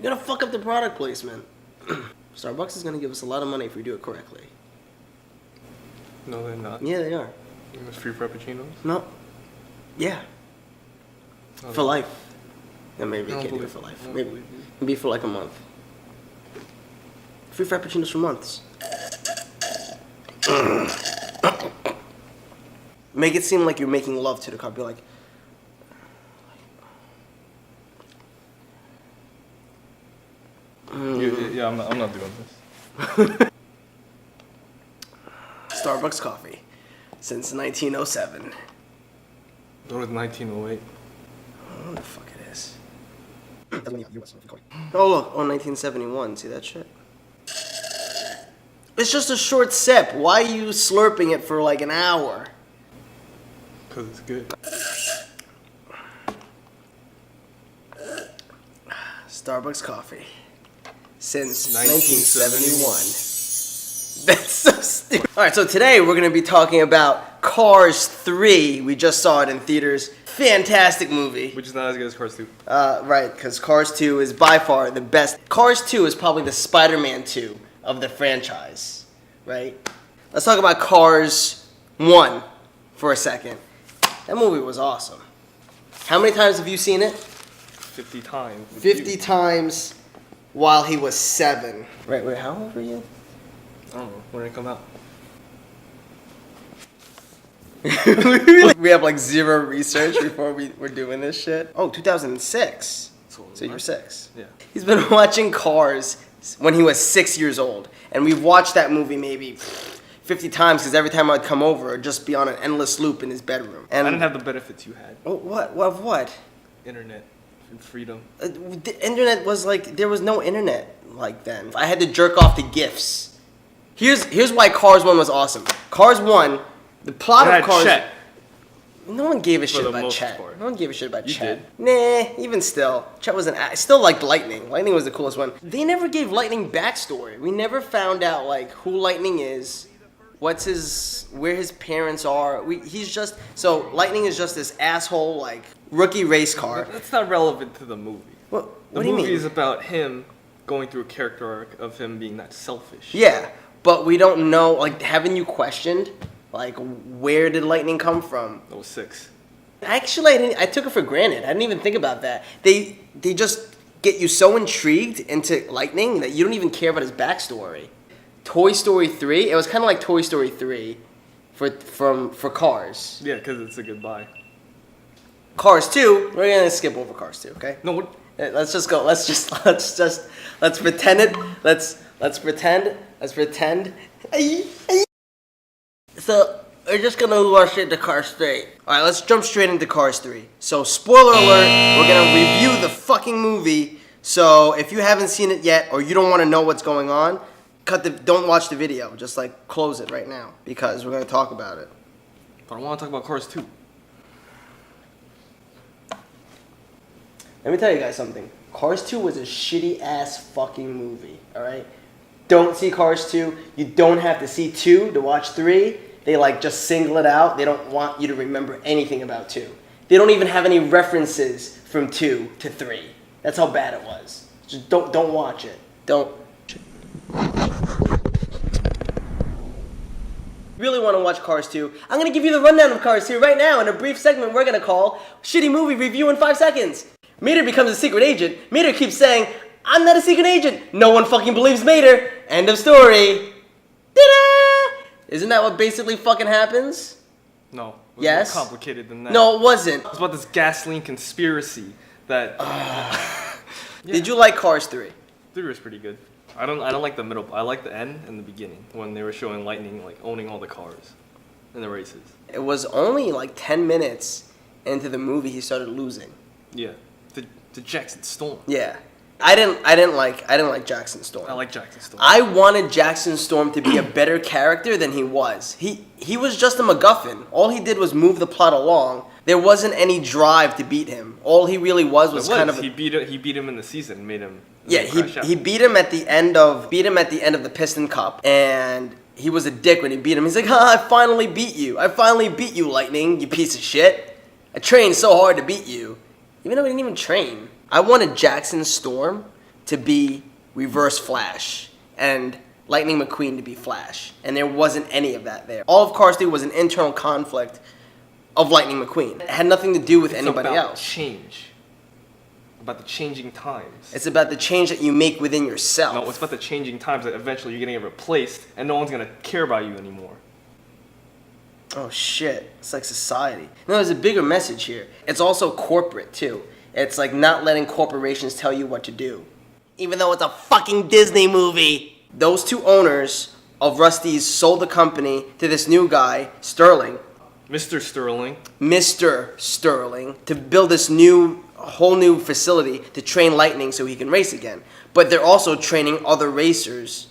You're gonna fuck up the product placement. Starbucks is gonna give us a lot of money if we do it correctly. No, they're not. Yeah, they are. Free frappuccinos? No. Yeah. For life. Yeah, maybe you can't do it for life. Maybe for like a month. Free frappuccinos for months. Make it seem like you're making love to the cup. Be like, Yeah, I'm not doing this. Starbucks coffee since 1907. That was 1908. What the fuck it is? Oh look, 1971. See that shit? It's just a short sip. Why are you slurping it for like an hour? Because it's good. Starbucks coffee since 1971. That's so stupid. Alright, so today we're going to be talking about Cars 3. We just saw it in theaters. Fantastic movie. Which is not as good as Cars 2. Right, because Cars 2 is by far the best. Cars 2 is probably the Spider-Man 2 of the franchise, right? Let's talk about Cars 1 for a second. That movie was awesome. How many times have you seen it? 50 times. 50 times while he was 7. Right, wait, how old were you? I don't know. When did it come out? We have like zero research before we're doing this shit. Oh, 2006. So you were 6. Yeah. He's been watching Cars when he was 6 years old. And we've watched that movie maybe 50 times because every time I'd come over, it'd just be on an endless loop in his bedroom. And I didn't have the benefits you had. Oh, what? Internet and freedom. The internet was like, there was no internet like then. I had to jerk off to GIFs. Here's why Cars 1 was awesome. Cars 1, the plot of Cars... Chet. No one gave a shit about Chet. No one gave a shit about Chet. Nah, even still. Chet was I still liked Lightning. Lightning was the coolest one. They never gave Lightning backstory. We never found out, like, who Lightning is, where his parents are. So Lightning is just this asshole, like, rookie race car. That's not relevant to the movie. What The do you movie mean? is about him going through a character arc of him being that selfish. Yeah, but we don't know, like, haven't you questioned, like, where did Lightning come from? That was 6. Actually, I took it for granted. I didn't even think about that. They just get you so intrigued into Lightning that you don't even care about his backstory. Toy Story 3, it was kind of like Toy Story 3 for Cars. Yeah, because it's a goodbye. Cars 2, we're gonna skip over Cars 2, okay? No, what? Let's just go. Let's pretend it. Let's pretend. So we're just gonna rush into Cars 3. All right, let's jump straight into Cars 3. So spoiler alert, we're gonna review the fucking movie. So if you haven't seen it yet or you don't want to know what's going on, don't watch the video. Just like close it right now because we're gonna talk about it. But I want to talk about Cars 2. Let me tell you guys something. Cars 2 was a shitty ass fucking movie, alright? Don't see Cars 2. You don't have to see 2 to watch 3. They like just single it out. They don't want you to remember anything about 2. They don't even have any references from 2 to 3. That's how bad it was. Just don't watch it. Don't. Really want to watch Cars 2, I'm going to give you the rundown of Cars 2 right now in a brief segment we're going to call Shitty Movie Review in 5 Seconds. Mater becomes a secret agent. Mater keeps saying, I'm not a secret agent. No one fucking believes Mater. End of story. Ta-da! Isn't that what basically fucking happens? No. It was Yes? more complicated than that. No, it wasn't. It's about this gasoline conspiracy that... Did you like Cars 3? 3 was pretty good. I don't like the middle. I like the end and the beginning when they were showing Lightning like owning all the cars in the races. It was only like 10 minutes into the movie he started losing. Yeah. The Jackson Storm. Yeah. I didn't like Jackson Storm. I like Jackson Storm. I wanted Jackson Storm to be a better character than he was. He was just a MacGuffin. All he did was move the plot along. There wasn't any drive to beat him. All he really was kind of he beat him in the season and made him he beat him at the end of the Piston Cup, and he was a dick when he beat him. He's like, I finally beat you. I finally beat you, Lightning, you piece of shit. I trained so hard to beat you. Even though he didn't even train. I wanted Jackson Storm to be Reverse Flash and Lightning McQueen to be Flash. And there wasn't any of that there. All of Cars 3 was an internal conflict of Lightning McQueen. It had nothing to do with anybody about else. Change. About the changing times. It's about the change that you make within yourself. No, it's about the changing times that eventually you're gonna get replaced and no one's gonna care about you anymore. Oh shit, it's like society. No, there's a bigger message here. It's also corporate too. It's like not letting corporations tell you what to do. Even though it's a fucking Disney movie. Those two owners of Rusty's sold the company to this new guy, Sterling. Mr. Sterling. Mr. Sterling, to build this whole new facility to train Lightning so he can race again. But they're also training other racers.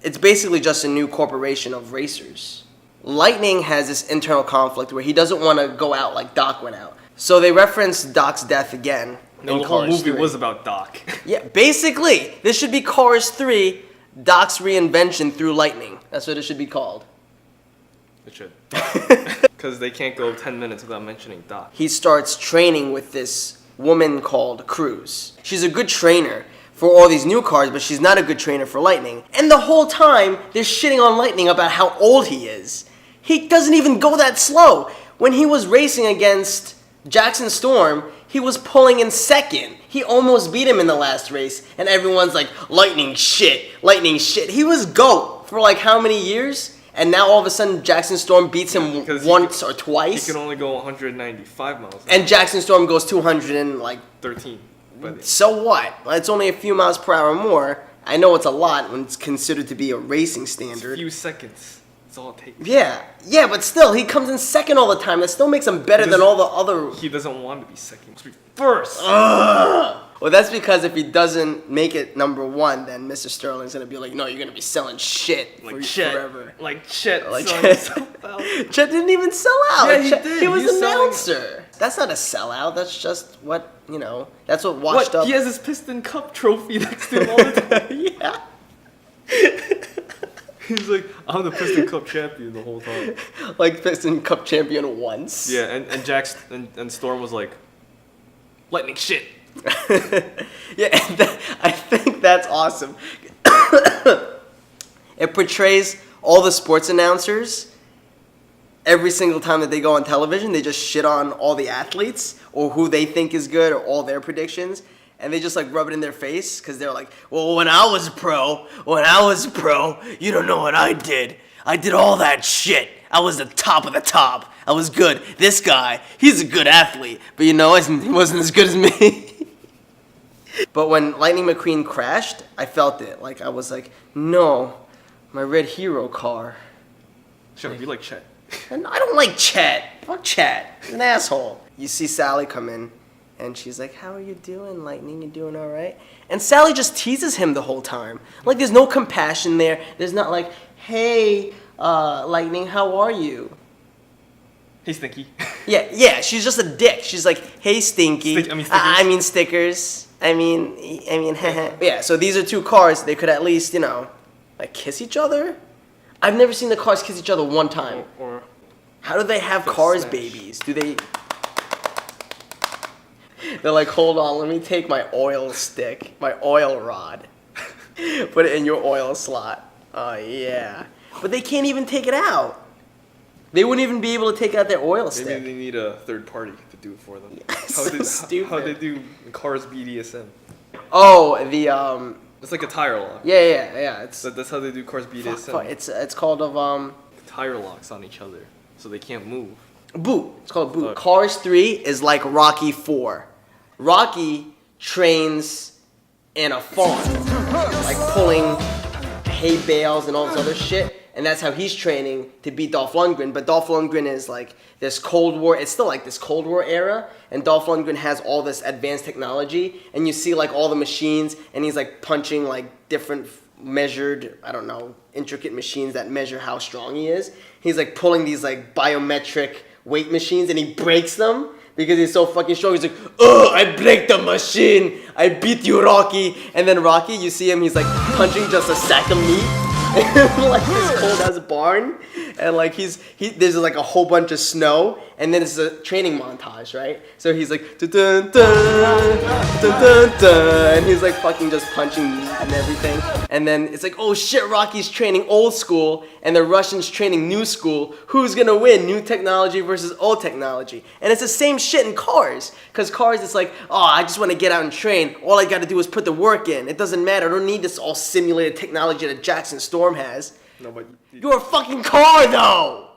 It's basically just a new corporation of racers. Lightning has this internal conflict where he doesn't want to go out like Doc went out. So they reference Doc's death again. No, in the whole Cars movie 3. was about Doc. Yeah, basically, this should be Cars 3, Doc's reinvention through Lightning. That's what it should be called. It should. Because they can't go 10 minutes without mentioning Doc. He starts training with this woman called Cruz. She's a good trainer for all these new cars, but she's not a good trainer for Lightning. And the whole time, they're shitting on Lightning about how old he is. He doesn't even go that slow. When he was racing against Jackson Storm, he was pulling in second. He almost beat him in the last race, and everyone's like, Lightning shit, Lightning shit. He was GOAT for like how many years? And now all of a sudden Jackson Storm beats him once or twice. He can only go 195 miles. And Jackson Storm goes 200 and like 13. So what? It's only a few miles per hour more. I know it's a lot when it's considered to be a racing It's standard. a few seconds. That's all it takes. Yeah, but still, he comes in second all the time. That still makes him better than all the other. He doesn't want to be second. He wants to be first. Well, that's because if he doesn't make it number one, then Mr. Sterling's gonna be like, no, you're gonna be selling shit Like for Chet. forever. Like Chet. Like son. Chet. Chet didn't even sell out. Yeah, he Chet, did. He was He's an selling- announcer. That's not a sellout. That's just what, that's what What? washed up. He has his Piston Cup trophy next to him all the time. Yeah. He's like, I'm the Piston Cup champion the whole time. Like Piston Cup champion once. Yeah, and Jax and Storm was like, lightning shit. Yeah, and I think that's awesome. It portrays all the sports announcers. Every single time that they go on television, they just shit on all the athletes or who they think is good or all their predictions. And they just like rub it in their face because they're like, well, when I was a pro, you don't know what I did. I did all that shit. I was the top of the top. I was good. This guy, he's a good athlete. But he wasn't as good as me. But when Lightning McQueen crashed, I felt it. Like, I was like, no, my red hero car. Shut up, you like Chet. And I don't like Chet. Fuck Chet. He's an asshole. You see Sally come in, and she's like, how are you doing, Lightning? You doing all right? And Sally just teases him the whole time. Like, there's no compassion there. There's not like, hey, Lightning, how are you? Hey, Stinky. Yeah, she's just a dick. She's like, hey, Stinky. Stickers. I mean, stickers. I mean, yeah, so these are two cars. They could at least, like kiss each other. I've never seen the cars kiss each other one time. Or How do they have Fist cars smash. babies? Do they... They're like, hold on, let me take my oil stick, my oil rod. Put it in your oil slot. Oh, yeah. But they can't even take it out. They wouldn't even be able to take out their oil maybe stick. they need a third party to do it for them. So stupid. How they do Cars BDSM. Oh, the, It's like a tire lock. yeah, it's... That's how they do Cars BDSM. It's called Tire locks on each other, so they can't move. boot. It's called boot. Fuck. Cars 3 is like Rocky 4. Rocky trains in a farm, like pulling hay bales and all this other shit. And that's how he's training to beat Dolph Lundgren. But Dolph Lundgren is like this Cold War. It's still like this Cold War era. And Dolph Lundgren has all this advanced technology. And you see like all the machines. And he's like punching like different measured, I don't know, intricate machines that measure how strong he is. He's like pulling these like biometric weight machines. And he breaks them because he's so fucking strong. He's like, oh, I break the machine. I beat you, Rocky. And then Rocky, you see him, he's like punching just a sack of meat. like this cold ass barn, and like there's like a whole bunch of snow, and then it's a training montage, right? So he's like dun dun dun dun dun dun, and he's like fucking just punching meat and everything, and then it's like, oh shit, Rocky's training old school, and the Russians training new school. Who's gonna win, new technology versus old technology? And it's the same shit in Cars, because Cars it's like, oh, I just want to get out and train. All I got to do is put the work in. It doesn't matter. I don't need this all simulated technology that Jackson Storm has. No, but You're a fucking car, though.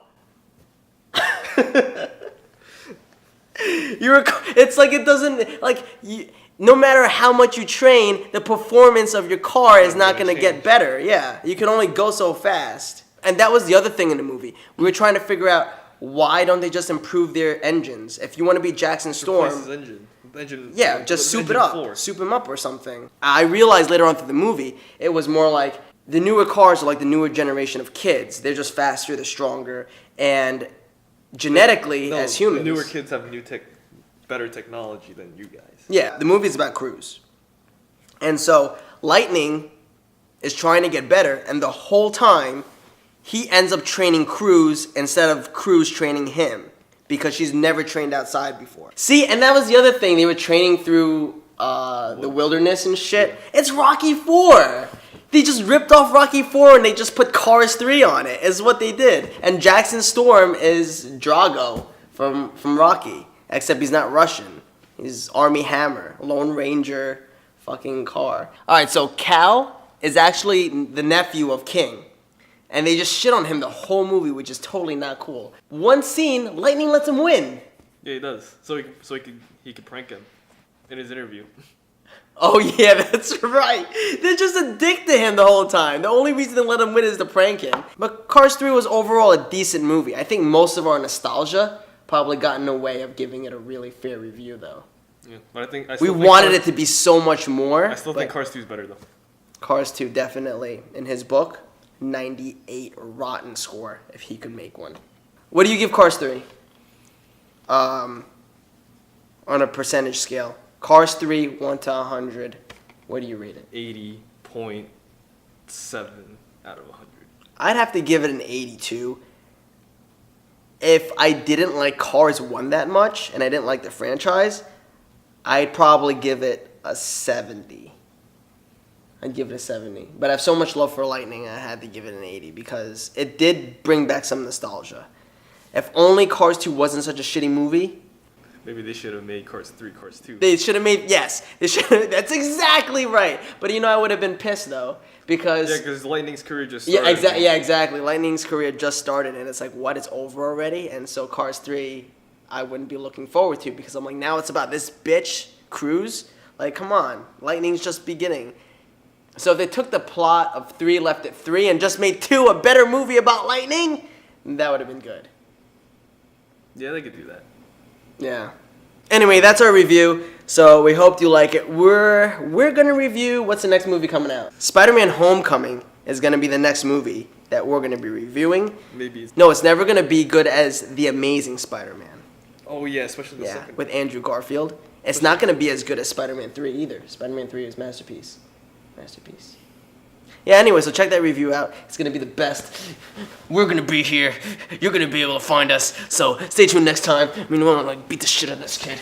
It's like it doesn't like no matter how much you train, the performance of your car is not gonna get better. Yeah, you can only go so fast. And that was the other thing in the movie. We were trying to figure out why don't they just improve their engines? If you want to be Jackson Storm, replace his engine. yeah, just soup it up, floor. soup him up or something. I realized later on through the movie, it was more like the newer cars are like the newer generation of kids. They're just faster, they're stronger, and genetically, No, as humans, the newer kids have better technology than you guys. yeah, the movie's about Cruz, and so Lightning is trying to get better, and the whole time he ends up training Cruz instead of Cruz training him because she's never trained outside before. See, and that was the other thing. They were training through the wilderness and shit. It's Rocky 4. They just ripped off Rocky 4 and they just put Cars 3 on it, is what they did. And Jackson Storm is Drago from Rocky, except he's not Russian. He's Army Hammer, Lone Ranger, fucking car. All right, so Cal is actually the nephew of King. And they just shit on him the whole movie, which is totally not cool. One scene, Lightning lets him win. Yeah, he does. So he could prank him in his interview. Oh yeah, that's right. They're just a dick to him the whole time. The only reason to let him win is to prank him. But Cars 3 was overall a decent movie. I think most of our nostalgia probably got in the way of giving it a really fair review, though. Yeah, but I We wanted it to be so much more. I still think Cars 2 is better though. Cars 2 definitely, in his book, 98 rotten score if he could make one. What do you give Cars 3? On a percentage scale. Cars 3, 1 to 100. What do you rate it? 80.7 out of 100. I'd have to give it an 82. If I didn't like Cars 1 that much, and I didn't like the franchise, I'd probably give it a 70. I'd give it a 70. But I have so much love for Lightning, I had to give it an 80 because it did bring back some nostalgia. If only Cars 2 wasn't such a shitty movie. Maybe they should have made Cars 3, Cars 2. They should have made, yes. They should. That's exactly right. But you know, I would have been pissed though because. Yeah, because Lightning's career just started. Yeah, exactly. Lightning's career just started, and it's like, what? It's over already. And so Cars 3, I wouldn't be looking forward to because I'm like, now it's about this bitch Cruz. Like, come on, Lightning's just beginning. So if they took the plot of 3, left at 3, and just made 2 a better movie about Lightning, that would have been good. Yeah, they could do that. Yeah. Anyway, that's our review. So we hope you like it. We're gonna review what's the next movie coming out. Spider-Man: Homecoming is gonna be the next movie that we're gonna be reviewing. Maybe. No, it's never gonna be good as The Amazing Spider-Man. Oh yeah, especially the second. With Andrew Garfield. It's not gonna be as good as Spider-Man 3 either. Spider-Man 3 is masterpiece. Masterpiece. Yeah, anyway, so check that review out. It's going to be the best. We're going to be here. You're going to be able to find us. So stay tuned next time. I mean, we want to beat the shit out of this kid.